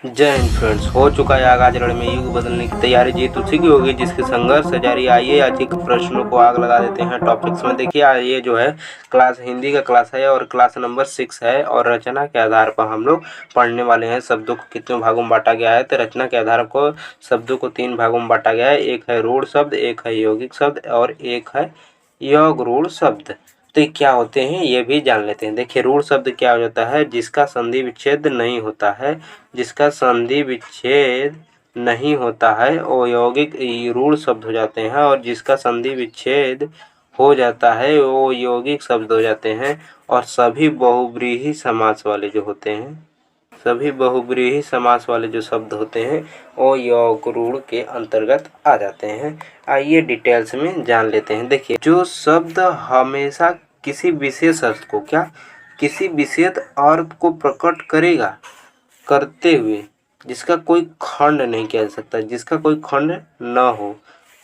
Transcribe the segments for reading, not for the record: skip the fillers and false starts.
जय हिंद फ्रेंड्स। हो चुका है आगाज रण में युग बदलने की तैयारी जीत उसी की होगी जिसकी संघर्ष है जारी। आइए आज के प्रश्नों को आग लगा देते हैं टॉपिक्स में। देखिए ये जो है क्लास हिंदी का क्लास है और क्लास नंबर 6 है और रचना के आधार पर हम लोग पढ़ने वाले हैं। शब्दों को कितने भागों में बांटा गया है तो रचना के आधार को शब्दों को 3 भागों में बांटा गया है। एक है रूढ़ शब्द, एक है यौगिक शब्द और एक है योग रूढ़ शब्द। तो ये क्या होते हैं ये भी जान लेते हैं। देखिए रूढ़ शब्द क्या हो जाता है, जिसका संधि विच्छेद नहीं होता है, जिसका संधि विच्छेद नहीं होता है वो यौगिक रूढ़ शब्द हो जाते हैं और जिसका संधि विच्छेद हो जाता है वो यौगिक शब्द हो जाते हैं। और सभी बहुव्रीहि समास वाले जो होते हैं, सभी बहुव्रीहि समास वाले जो शब्द होते हैं वो योग रूढ़ के अंतर्गत आ जाते हैं। आइए डिटेल्स में जान लेते हैं। देखिए जो शब्द हमेशा किसी विशेष अर्थ को किसी विशेष अर्थ को प्रकट करेगा करते हुए, जिसका कोई खंड नहीं किया जा सकता, जिसका कोई खंड न हो,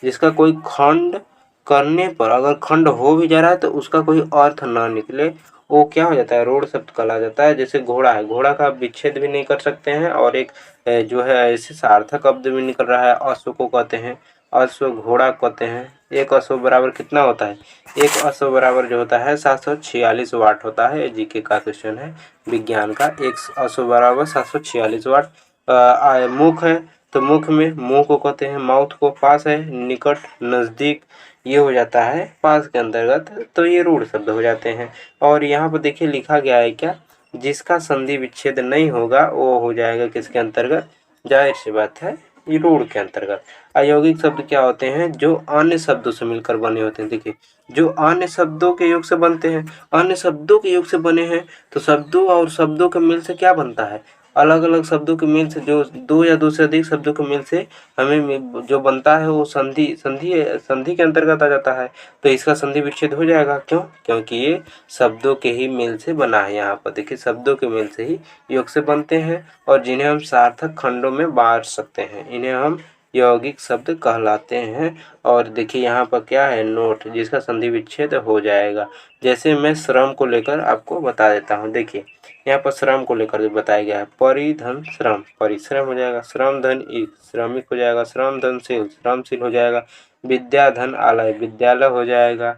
जिसका कोई खंड करने पर अगर खंड हो भी जा रहा है तो उसका कोई अर्थ ना निकले, वो क्या हो जाता है रूढ़ शब्द कहला जाता है। जैसे घोड़ा है, घोड़ा का विच्छेद भी नहीं कर सकते हैं और एक जो है ऐसे सार्थक शब्द भी निकल रहा है। अश्व को कहते हैं, अश्व घोड़ा कहते हैं। एक अश्व बराबर कितना होता है, एक अश्व बराबर जो होता है 746 वाट होता है। जीके का क्वेश्चन है विज्ञान का। एक अश्व बराबर 746 वाट। मुख है तो मुख में मुंह को कहते हैं, माउथ को। पास है निकट नजदीक, ये हो जाता है पास के अंतर्गत, तो ये रूढ़ शब्द हो जाते हैं। और यहाँ पर देखिए लिखा गया है क्या, जिसका संधि विच्छेद नहीं होगा वो हो जाएगा किसके अंतर्गत, जाहिर सी बात है ये रूढ़ के अंतर्गत। अयौगिक शब्द क्या होते हैं, जो अन्य शब्दों से मिलकर बने होते हैं। देखिए जो अन्य शब्दों के योग से बनते हैं, अन्य शब्दों के योग से बने हैं तो शब्दों और शब्दों के मेल से क्या बनता है, अलग अलग शब्दों के मेल से, जो दो या दो से अधिक शब्दों के मेल से हमें जो बनता है वो संधि संधि संधि के अंतर्गत आ जाता है। तो इसका संधि विच्छेद हो जाएगा। क्यों, क्योंकि ये शब्दों के ही मेल से बना है। यहाँ पर देखिए शब्दों के मेल से ही योग से बनते हैं और जिन्हें हम सार्थक खंडों में बांट सकते हैं, इन्हें हम यौगिक शब्द कहलाते हैं। और देखिए यहाँ पर क्या है, नोट, जिसका संधि विच्छेद हो जाएगा। जैसे मैं श्रम को लेकर आपको बता देता हूँ। देखिए यहाँ पर श्रम को लेकर बताया गया है, परिधन श्रम, परिश्रम हो जाएगा। श्रम धन ईक, श्रमिक हो जाएगा। श्रम धन शील, श्रमशील हो जाएगा। विद्या धन आलय, विद्यालय हो जाएगा।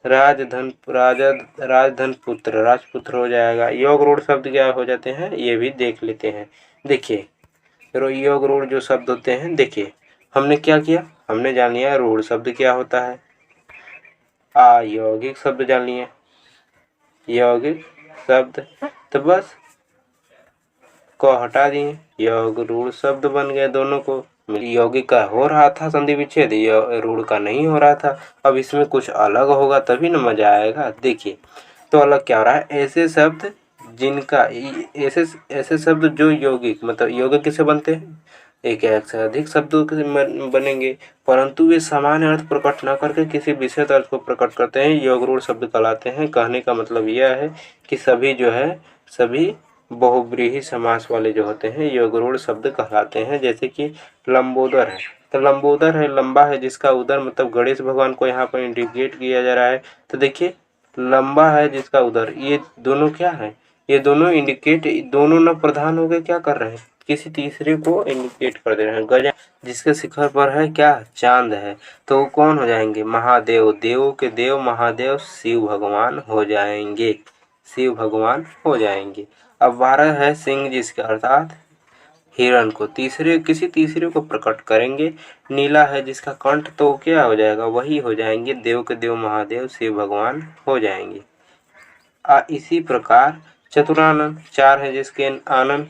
राजधन राजधन पुत्र, राजपुत्र हो जाएगा। योग रूढ़ शब्द क्या हो जाते हैं ये भी देख लेते हैं। देखिए योग रूढ़ जो शब्द होते हैं, देखिए हमने क्या किया, हमने जान लिया रूढ़ शब्द क्या होता है। अयौगिक शब्द जान लिए, यौगिक शब्द, तो बस को हटा दिए, योग रूढ़ शब्द बन गए दोनों को। यौगिक का हो रहा था संधि विच्छेद, रूढ़ का नहीं हो रहा था। अब इसमें कुछ अलग होगा तभी ना मजा आएगा। देखिए तो अलग क्या हो रहा है, ऐसे शब्द जिनका ऐसे ऐसे शब्द जो यौगिक मतलब यौगिक किसे बनते हैं, एक या एक से अधिक शब्दों के बनेंगे परंतु वे समान अर्थ प्रकट न करके किसी विशेष अर्थ को प्रकट करते हैं, योग रूढ़ शब्द कहलाते हैं। कहने का मतलब यह है कि सभी जो है सभी बहुव्रीहि समास वाले जो होते हैं योग रूढ़ शब्द कहलाते हैं। जैसे कि लंबोदर है, तो लंबोदर है लंबा है जिसका उदर, मतलब गणेश भगवान को यहाँ पर इंडिकेट किया जा रहा है। तो देखिए लंबा है जिसका उदर, ये दोनों क्या है, ये दोनों इंडिकेट, दोनों न प्रधान हो गए, क्या कर रहे हैं किसी तीसरे को इंडिकेट कर दे रहे हैं। गज जिसके शिखर पर है क्या, चांद है, तो वो कौन हो जाएंगे, महादेव, देवों के देव महादेव शिव भगवान हो जाएंगे, शिव भगवान हो जाएंगे। अब 12 है सिंह जिसके अर्थात हिरण को तीसरे किसी तीसरे को प्रकट करेंगे। नीला है जिसका कंठ, तो क्या हो जाएगा, वही हो जाएंगे देव के देव महादेव शिव भगवान हो जाएंगे। इसी प्रकार चतुरानन 4 है जिसके आनंद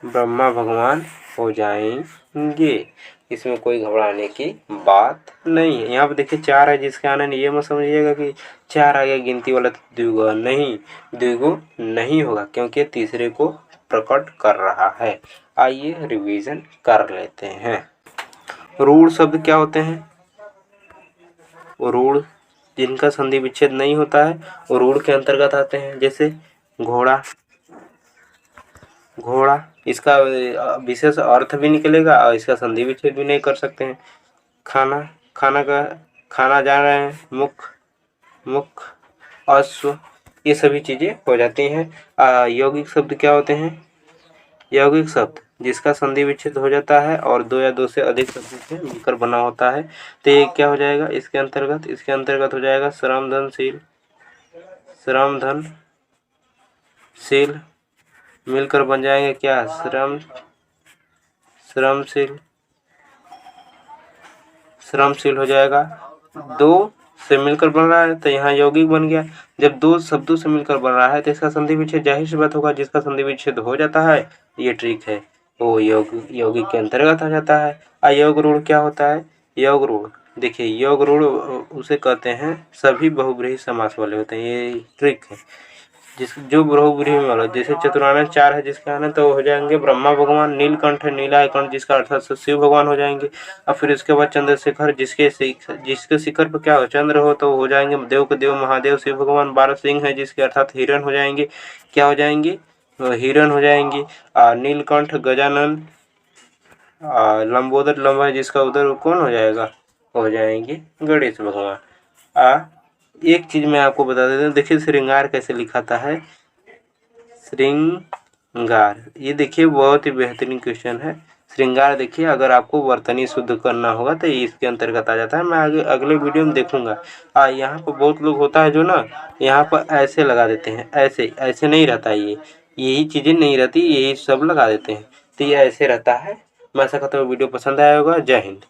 ब्रह्मा भगवान हो जाएंगे। इसमें कोई घबराने की बात नहीं है। यहाँ पे देखिए 4 है जिसके आनंद, ये मत समझिएगा कि 4 आ गया गिनती वाला द्विगु, नहीं, द्विगु नहीं होगा क्योंकि तीसरे को प्रकट कर रहा है। आइए रिवीजन कर लेते हैं। रूढ़ शब्द क्या होते हैं, रूढ़ जिनका संधि विच्छेद नहीं होता है वो रूढ़ के अंतर्गत आते हैं। जैसे घोड़ा, घोड़ा इसका विशेष अर्थ भी निकलेगा और इसका संधि विच्छेद भी नहीं कर सकते हैं। खाना, खाना का खाना जान रहे हैं, मुख, मुख। अश्व, ये सभी चीज़ें हो जाती हैं। यौगिक शब्द क्या होते हैं? यौगिक शब्द जिसका संधि विच्छेद हो जाता है और दो या दो से अधिक शब्दों से मिलकर बना होता है, तो ये क्या हो जाएगा इसके अंतर्गत हो जाएगा श्रमधनशील, मिलकर बन जाएंगे क्या? श्रमशील हो जाएगा। दो से मिलकर बन रहा है तो यहाँ यौगिक बन गया। जब दो शब्दों से मिलकर बन रहा है तो इसका संधि विच्छेद जाहिर सी बात होगा, जिसका संधि विच्छेद हो जाता है ये ट्रिक है वो यौगिक के अंतर्गत आ जाता है। अयोग रूढ़ क्या होता है? योग रूढ़ देखिए, योग रूढ़ उसे कहते हैं सभी बहुब्रीहि समास वाले होते हैं, ये ट्रिक है। जो बहुब्रीहि में वाला, जैसे चतुरानन 4 है जिसके आने तो हो जाएंगे ब्रह्मा भगवान, नीलकंठ है नीलायकंठ जिसका अर्थात शिव भगवान हो जाएंगे। और फिर उसके बाद चंद्रशेखर जिसके शिखर पर क्या हो? चंद्र हो तो हो जाएंगे देव के देव महादेव शिव भगवान। 12 सिंह है जिसके अर्थात हिरण हो जाएंगे, क्या हो जाएंगे? हिरण हो जाएंगे। नीलकंठ गजानन, लंबोदर लंबा है जिसका उधर कौन हो जाएगा? हो जाएंगे गणेश भगवान। एक चीज मैं आपको बता देता हूँ, देखिए श्रृंगार कैसे लिखाता है, श्रृंगार, ये देखिए बहुत ही बेहतरीन क्वेश्चन है। श्रृंगार देखिए, अगर आपको वर्तनी शुद्ध करना होगा तो ये इसके अंतर्गत आ जाता है। मैं आगे अगले वीडियो में देखूंगा। यहाँ पर बहुत लोग होता है जो ना यहाँ पर ऐसे लगा देते हैं, ऐसे ऐसे नहीं रहता, ये यही चीजें नहीं रहती, यही सब लगा देते हैं, तो ये ऐसे रहता है। मैं आशा करता हूँ वीडियो पसंद आया होगा। जय हिंद।